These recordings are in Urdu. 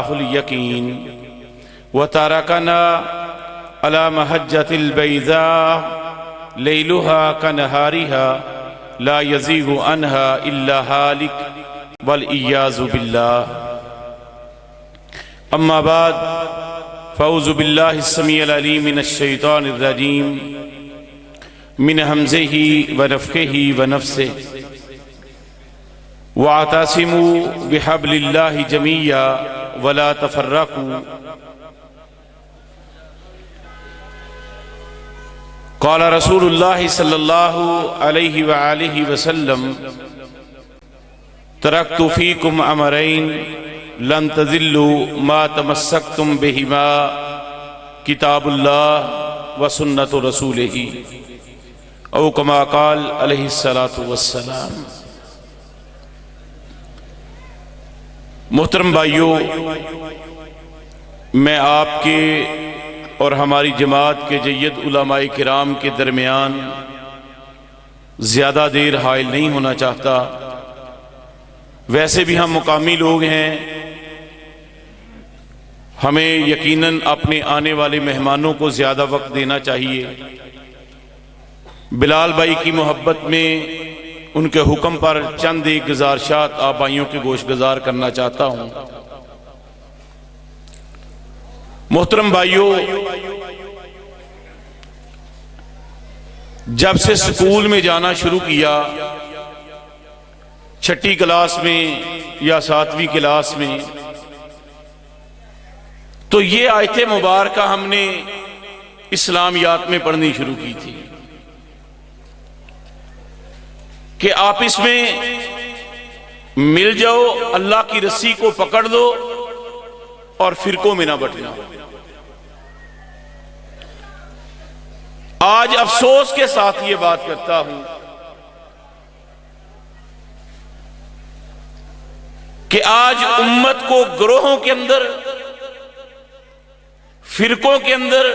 اليقين وتركنا على محجة البيضاء ليلها كنهارها لا يزيغ عنها إلا هالك والعياذ بالله. أما بعد فأعوذ بالله السميع العليم من الشيطان الرجيم من همزه ونفخه ونفثه. واعتصموا بحبل الله جميعا ولا تفرقوا. قال رسول الله صلى الله عليه وآله وسلم تركت فيكم أمرين لن تضلوا ما تمسكتم بهما كتاب الله وسنة رسوله أو كما قال عليه الصلاة والسلام. محترم بھائیو، میں آپ کے اور ہماری جماعت کے جید علماء کرام کے درمیان زیادہ دیر حائل نہیں ہونا چاہتا. ویسے بھی ہم مقامی لوگ ہیں، ہمیں یقیناً اپنے آنے والے مہمانوں کو زیادہ وقت دینا چاہیے. بلال بھائی کی محبت میں ان کے حکم پر چند ایک گزارشات آپ بھائیوں کے گوش گزار کرنا چاہتا ہوں. محترم بھائیوں، جب سے سکول میں جانا شروع کیا، چھٹی کلاس میں یا ساتویں کلاس میں، تو یہ آیت مبارکہ ہم نے اسلامیات میں پڑھنی شروع کی تھی کہ آپس میں مل جاؤ، اللہ کی رسی کو پکڑ دو اور فرقوں میں نہ بٹنا. آج افسوس کے ساتھ یہ بات کرتا ہوں کہ آج امت کو گروہوں کے اندر، فرقوں کے اندر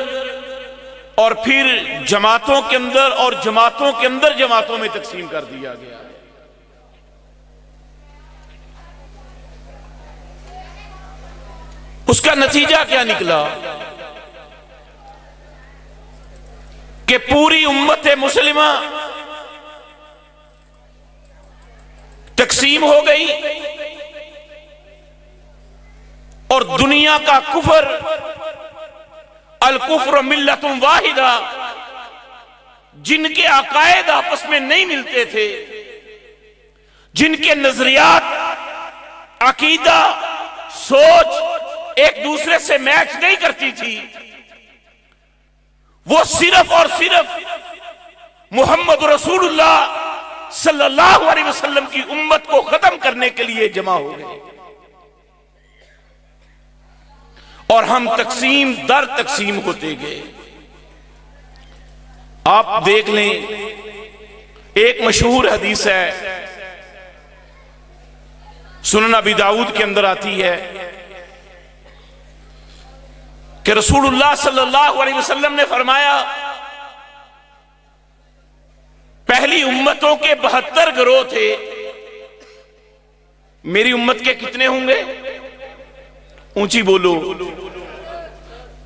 اور پھر جماعتوں کے اندر اور جماعتوں کے اندر جماعتوں میں تقسیم کر دیا گیا ہے. اس کا نتیجہ کیا نکلا کہ پوری امت مسلمہ تقسیم ہو گئی اور دنیا کا کفر، الکفر ملت واحدہ، جن کے عقائد آپس میں نہیں ملتے تھے، جن کے نظریات، عقیدہ، سوچ ایک دوسرے سے میچ نہیں کرتی تھی، وہ صرف اور صرف محمد رسول اللہ صلی اللہ علیہ وسلم کی امت کو ختم کرنے کے لیے جمع ہو گئے. اور ہم تقسیم در تقسیم ہوتے گئے. آپ دیکھ لیں، ایک مشہور حدیث ہے، سنن ابی داؤد کے اندر آتی ہے کہ رسول اللہ صلی اللہ علیہ وسلم نے فرمایا، پہلی امتوں کے 72 گروہ تھے، میری امت کے کتنے ہوں گے؟ اونچی بولو.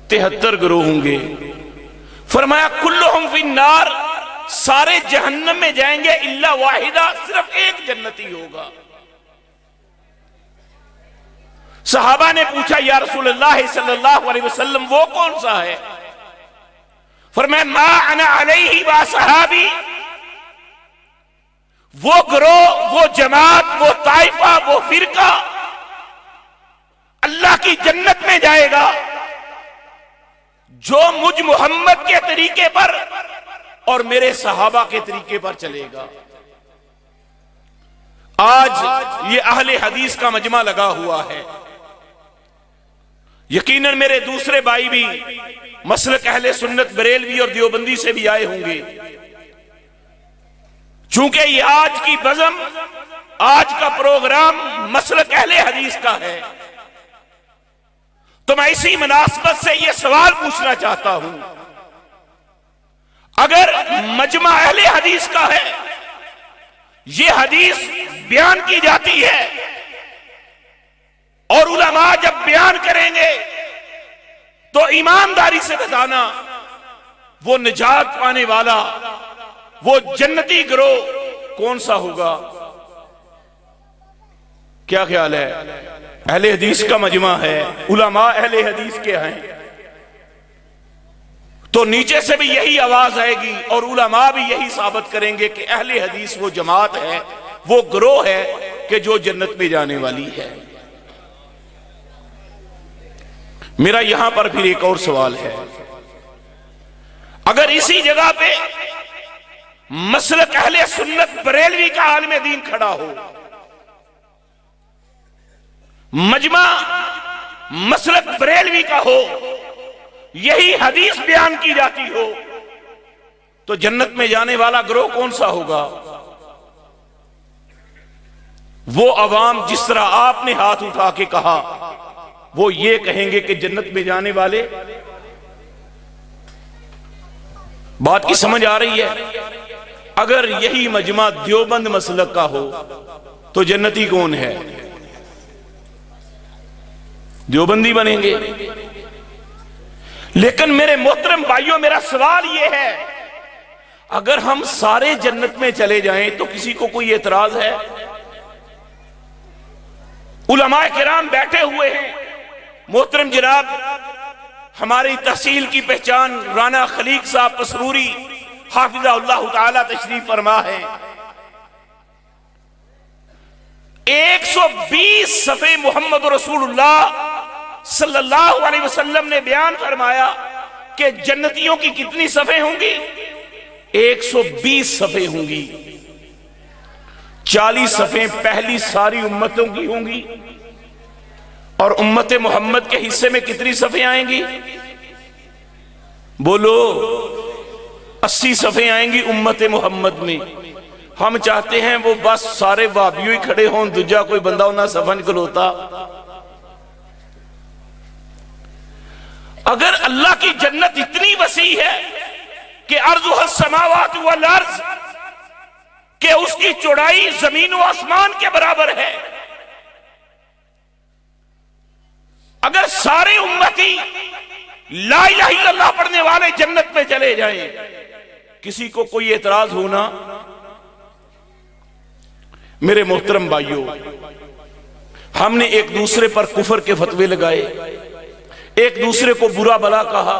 73 گروہ ہوں گے. فرمایا کلہم فی النار، سارے جہنم میں جائیں گے الا واحدہ، صرف ایک جنتی ہوگا. صحابہ نے پوچھا یا رسول اللہ صلی اللہ علیہ وسلم وہ کون سا ہے؟ فرمایا ما انا علیہ و صحابی، وہ گروہ، وہ جماعت، وہ طائفہ، وہ فرقہ اللہ کی جنت میں جائے گا جو مجھ محمد کے طریقے پر اور میرے صحابہ کے طریقے پر چلے گا. آج یہ اہل حدیث کا مجمع لگا ہوا ہے. یقیناً میرے دوسرے بھائی بھی مسلک اہل سنت بریلوی اور دیوبندی سے بھی آئے ہوں گے. چونکہ یہ آج کی بزم، آج کا پروگرام مسلک اہل حدیث کا ہے، تو میں اسی مناسبت سے یہ سوال پوچھنا چاہتا ہوں، اگر مجمع اہل حدیث کا ہے، یہ حدیث بیان کی جاتی ہے اور علماء جب بیان کریں گے تو ایمانداری سے بتانا وہ نجات پانے والا، وہ جنتی گروہ کون سا ہوگا؟ کیا خیال ہے؟ اہل حدیث کا مجمع ہے، علماء اہل حدیث کے ہیں، تو نیچے سے بھی یہی آواز آئے گی اور علماء بھی یہی ثابت کریں گے کہ اہل حدیث وہ جماعت ہے، وہ گروہ ہے کہ جو جنت میں جانے والی ہے۔ میرا یہاں پر پھر ایک اور سوال ہے، اگر اسی جگہ پہ مسلک اہل سنت بریلوی کا عالم دین کھڑا ہو، مجمع مسلک بریلوی کا ہو، یہی حدیث بیان کی جاتی ہو، تو جنت میں جانے والا گروہ کون سا ہوگا؟ وہ عوام جس طرح آپ نے ہاتھ اٹھا کے کہا، وہ یہ کہیں گے کہ جنت میں جانے والے، بات کی سمجھ آ رہی ہے؟ اگر یہی مجمع دیوبند مسلک کا ہو تو جنتی کون ہے؟ دیوبندی بنیں گے۔ لیکن میرے محترم بھائیوں، میرا سوال یہ ہے، اگر ہم سارے جنت میں چلے جائیں تو کسی کو کوئی اعتراض ہے؟ علماء کرام بیٹھے ہوئے ہیں، محترم جناب ہماری تحصیل کی پہچان رانا خلیق صاحب پسروری حافظہ اللہ تعالی تشریف فرما ہے، 120 صفحے محمد رسول اللہ صلی اللہ علیہ وسلم نے بیان فرمایا کہ جنتیوں کی کتنی صفحے ہوں گی؟ 120 صفحے ہوں گی۔ 40 صفحے پہلی ساری امتوں کی ہوں گی، اور امت محمد کے حصے میں کتنی صفحے آئیں گی؟ بولو، 80 صفحے آئیں گی امت محمد میں۔ ہم چاہتے ہیں وہ بس سارے وابیوں ہی کھڑے ہوں، دوجا کوئی بندہ انہاں صفحہ نکلوتا۔ اگر اللہ کی جنت اتنی وسیع ہے کہ ارضها السماوات والارض، کہ اس کی چوڑائی زمین و آسمان کے برابر ہے، اگر سارے امتی لا الہ الا اللہ پڑھنے والے جنت میں چلے جائیں، کسی کو کوئی اعتراض ہونا؟ میرے محترم بھائیوں، ہم نے ایک دوسرے پر کفر کے فتوے لگائے، ایک دوسرے کو برا بلا کہا،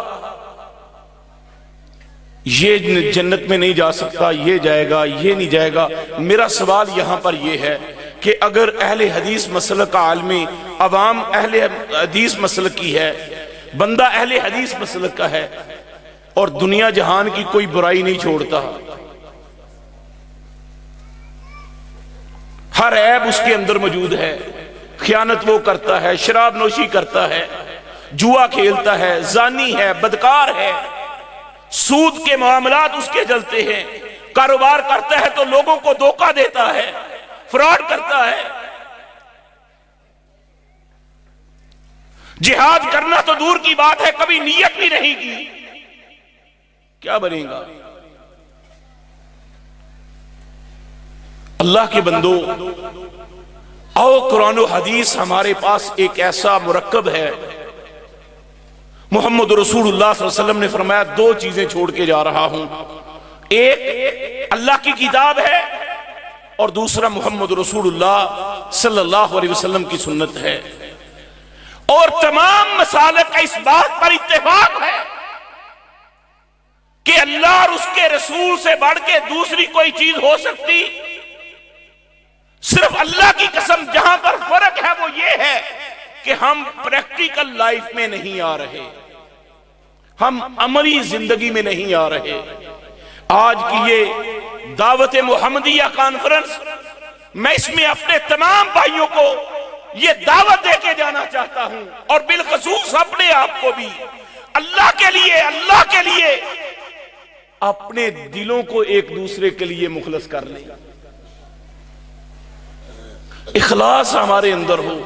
یہ جنت میں نہیں جا سکتا، یہ جائے گا، یہ نہیں جائے گا۔ میرا سوال یہاں پر یہ ہے کہ اگر اہل حدیث مسلک کا عالمی، عوام اہل حدیث مسلک کی ہے، بندہ اہل حدیث مسلک کا ہے، اور دنیا جہان کی کوئی برائی نہیں چھوڑتا، ہر عیب اس کے اندر موجود ہے، خیانت وہ کرتا ہے، شراب نوشی کرتا ہے، جوا کھیلتا ہے، زانی ہے، بدکار ہے، سود کے معاملات اس کے چلتے ہیں، کاروبار کرتا ہے تو لوگوں کو دھوکہ دیتا ہے، فراڈ کرتا ہے، جہاد کرنا تو دور کی بات ہے، کبھی نیت بھی نہیں کی، کیا بنے گا؟ اللہ کے بندو، آؤ قرآن و حدیث ہمارے پاس ایک ایسا مرکب ہے۔ محمد رسول اللہ صلی اللہ علیہ وسلم نے فرمایا 2 چیزیں چھوڑ کے جا رہا ہوں، ایک اللہ کی کتاب ہے اور دوسرا محمد رسول اللہ صلی اللہ علیہ وسلم کی سنت ہے، اور تمام مسالک کا اس بات پر اتفاق ہے کہ اللہ اور اس کے رسول سے بڑھ کے دوسری کوئی چیز ہو سکتی؟ صرف اللہ کی قسم، جہاں پر فرق ہے وہ یہ ہے کہ ہم پریکٹیکل لائف میں نہیں آ رہے، ہم عملی زندگی میں نہیں آ رہے۔ آج کی یہ دعوت محمدیہ کانفرنس، میں اس میں اپنے تمام بھائیوں کو یہ دعوت دے کے جانا چاہتا ہوں، اور بالخصوص اپنے آپ کو بھی، اللہ کے لیے اپنے دلوں کو ایک دوسرے کے لیے مخلص کر لیں، اخلاص ہمارے اندر ہو۔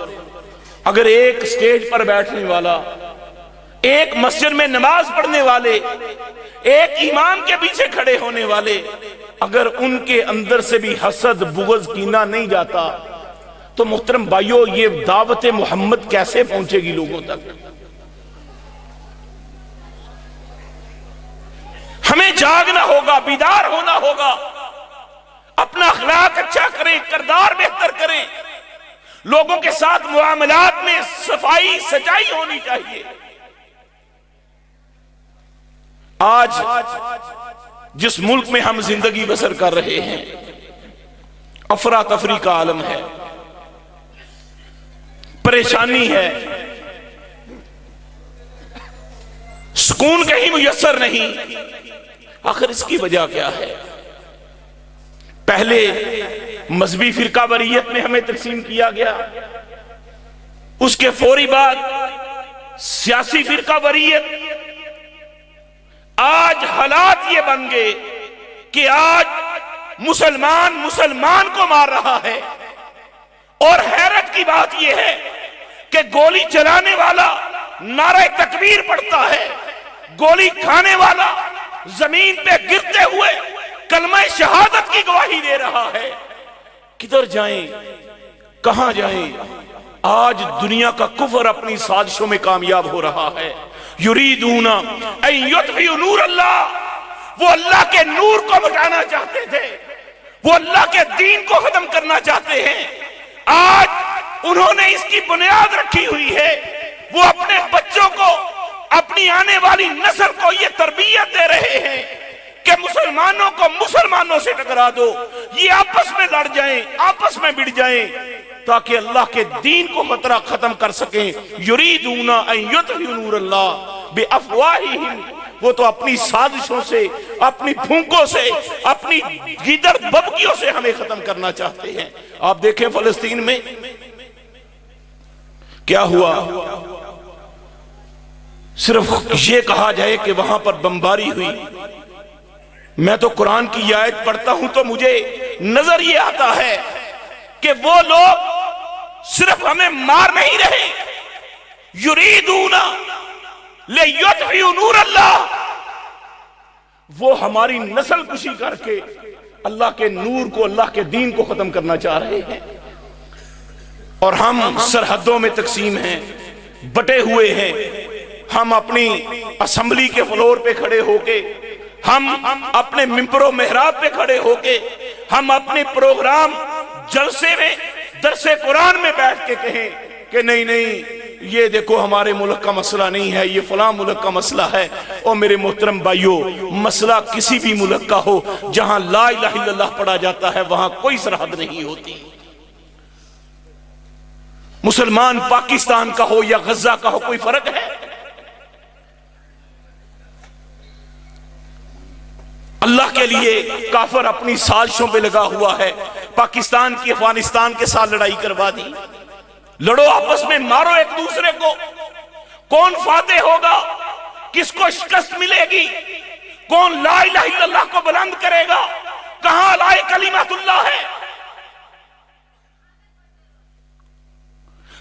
اگر ایک سٹیج پر بیٹھنے والا، ایک مسجد میں نماز پڑھنے والے، ایک امام کے پیچھے کھڑے ہونے والے، اگر ان کے اندر سے بھی حسد، بغض، کینہ نہیں جاتا، تو محترم بھائیو یہ دعوت محمد کیسے پہنچے گی لوگوں تک؟ ہمیں جاگنا ہوگا، بیدار ہونا ہوگا، اپنا اخلاق اچھا کریں، کردار بہتر کریں، لوگوں کے ساتھ معاملات میں صفائی سچائی ہونی چاہیے۔ آج جس ملک میں ہم زندگی بسر کر رہے ہیں افراتفری کا عالم ہے، پریشانی ہے، سکون کہیں میسر نہیں۔ آخر اس کی وجہ کیا ہے؟ پہلے مذہبی فرقہ واریت میں ہمیں تقسیم کیا گیا، اس کے فوری بعد سیاسی فرقہ واریت۔ آج حالات یہ بن گئے کہ آج مسلمان کو مار رہا ہے، اور حیرت کی بات یہ ہے کہ گولی چلانے والا نعرہ تکبیر پڑھتا ہے، گولی کھانے والا زمین پہ گرتے ہوئے کلمہ شہادت کی گواہی دے رہا ہے۔ کدھر جائیں، کہاں جائیں؟ آج دنیا کا کفر اپنی سازشوں میں کامیاب ہو رہا ہے۔ یریدون ان یطفئوا نور اللہ، وہ اللہ کے نور کو مٹانا چاہتے تھے، وہ اللہ کے دین کو ختم کرنا چاہتے ہیں۔ آج انہوں نے اس کی بنیاد رکھی ہوئی ہے، وہ اپنے بچوں کو، اپنی آنے والی نسل کو یہ تربیت دے رہے ہیں کہ مسلمانوں کو مسلمانوں سے ٹکرا دو، یہ آپس میں لڑ جائیں، آپس میں بڑھ جائیں، تاکہ اللہ کے دین کو خطرہ ختم کر سکیں۔ یریدون ان یطفئوا نور اللہ بافواہہم، وہ تو اپنی سازشوں سے، اپنی پھونکوں سے، اپنی گیدڑ ببکیوں سے ہمیں ختم کرنا چاہتے ہیں۔ آپ دیکھیں فلسطین میں کیا ہوا، صرف یہ کہا جائے کہ وہاں پر بمباری ہوئی، میں تو قرآن کی یہ آیت پڑھتا ہوں تو مجھے نظر یہ آتا ہے کہ وہ لوگ صرف ہمیں مار نہیں رہے، یریدون لیطفئوا نور اللہ، وہ ہماری نسل کشی کر کے اللہ کے نور کو، اللہ کے دین کو ختم کرنا چاہ رہے ہیں۔ اور ہم سرحدوں میں تقسیم ہیں، بٹے ہوئے ہیں، ہم اپنی اسمبلی کے فلور پہ کھڑے ہو کے، ہم اپنے ممبر و محراب پہ کھڑے ہو کے، ہم اپنے پروگرام جلسے میں درس قرآن میں بیٹھ کے کہیں کہ نہیں نہیں یہ دیکھو ہمارے ملک کا مسئلہ نہیں ہے، یہ فلاں ملک کا مسئلہ ہے۔ اور میرے محترم بھائیو، مسئلہ کسی بھی ملک کا ہو، جہاں لا الہ الا اللہ پڑھا جاتا ہے وہاں کوئی سرحد نہیں ہوتی۔ مسلمان پاکستان کا ہو یا غزہ کا ہو، کوئی فرق ہے؟ اللہ کے لیے کافر اپنی سازشوں پہ لگا ہوا ہے، پاکستان کی افغانستان کے ساتھ لڑائی کروا دی۔ لڑو آپس میں، مارو ایک دوسرے کو، کون فاتح ہوگا، کس کو شکست ملے گی، کون لا الہ الا اللہ کو بلند کرے گا، کہاں لائے کلمت اللہ ہے۔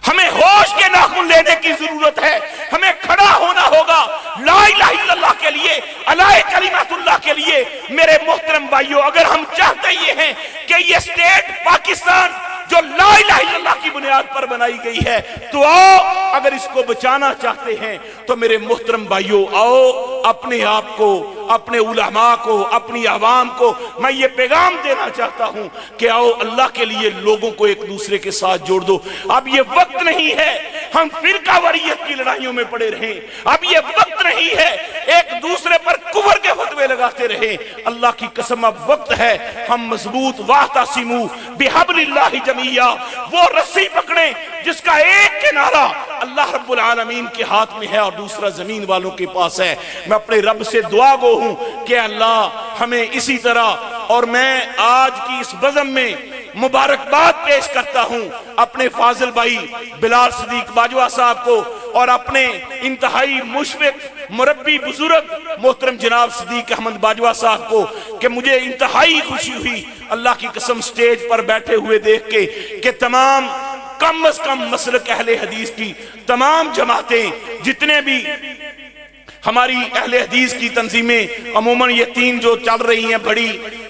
ہمیں ہوش کے ناخن لینے کی ضرورت ہے، ہمیں کھڑا ہونا ہوگا لا الہ الا اللہ کے لیے، علائے کلمت اللہ کے لیے۔ میرے محترم بھائیو، اگر ہم چاہتے یہ ہیں کہ یہ اسٹیٹ پاکستان جو لا الہ الا اللہ کی بنیاد پر بنائی گئی ہے، تو آؤ، اگر اس کو بچانا چاہتے ہیں تو میرے محترم بھائیو آؤ، اپنے آپ کو، اپنے علماء کو، اپنی عوام کو میں یہ پیغام دینا چاہتا ہوں کہ آؤ، اللہ کے لیے لوگوں کو ایک دوسرے کے ساتھ جوڑ دو۔ اب یہ وقت نہیں ہے ہم فرقہ واریت کی لڑائیوں میں پڑے رہیں، اب یہ وقت نہیں ہے ایک دوسرے پر کفر کے فتوے لگاتے رہیں۔ اللہ کی قسم اب وقت ہے ہم مضبوط واعتصموا بحبل اللہ جمیعا، وہ رسی پکڑیں جس کا ایک کنارہ اللہ رب العالمین کے ہاتھ میں ہے اور دوسرا زمین والوں کے پاس ہے۔ میں اپنے رب سے دعا گو ہوں کہ اللہ ہمیں اسی طرح، اور میں آج کی اس بزم میں مبارکباد پیش کرتا ہوں اپنے فاضل بھائی بلال صدیق باجوہ صاحب کو، اور اپنے انتہائی مشفق مربی بزرگ محترم جناب صدیق احمد باجوہ صاحب کو، کہ مجھے انتہائی خوشی ہوئی اللہ کی قسم سٹیج پر بیٹھے ہوئے دیکھ کے کہ تمام کم از کم مسلک اہل حدیث کی تمام جماعتیں، جتنے بھی ہماری اہل حدیث کی تنظیمیں، عموماً یہ تین جو چل رہی ہیں بڑی،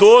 2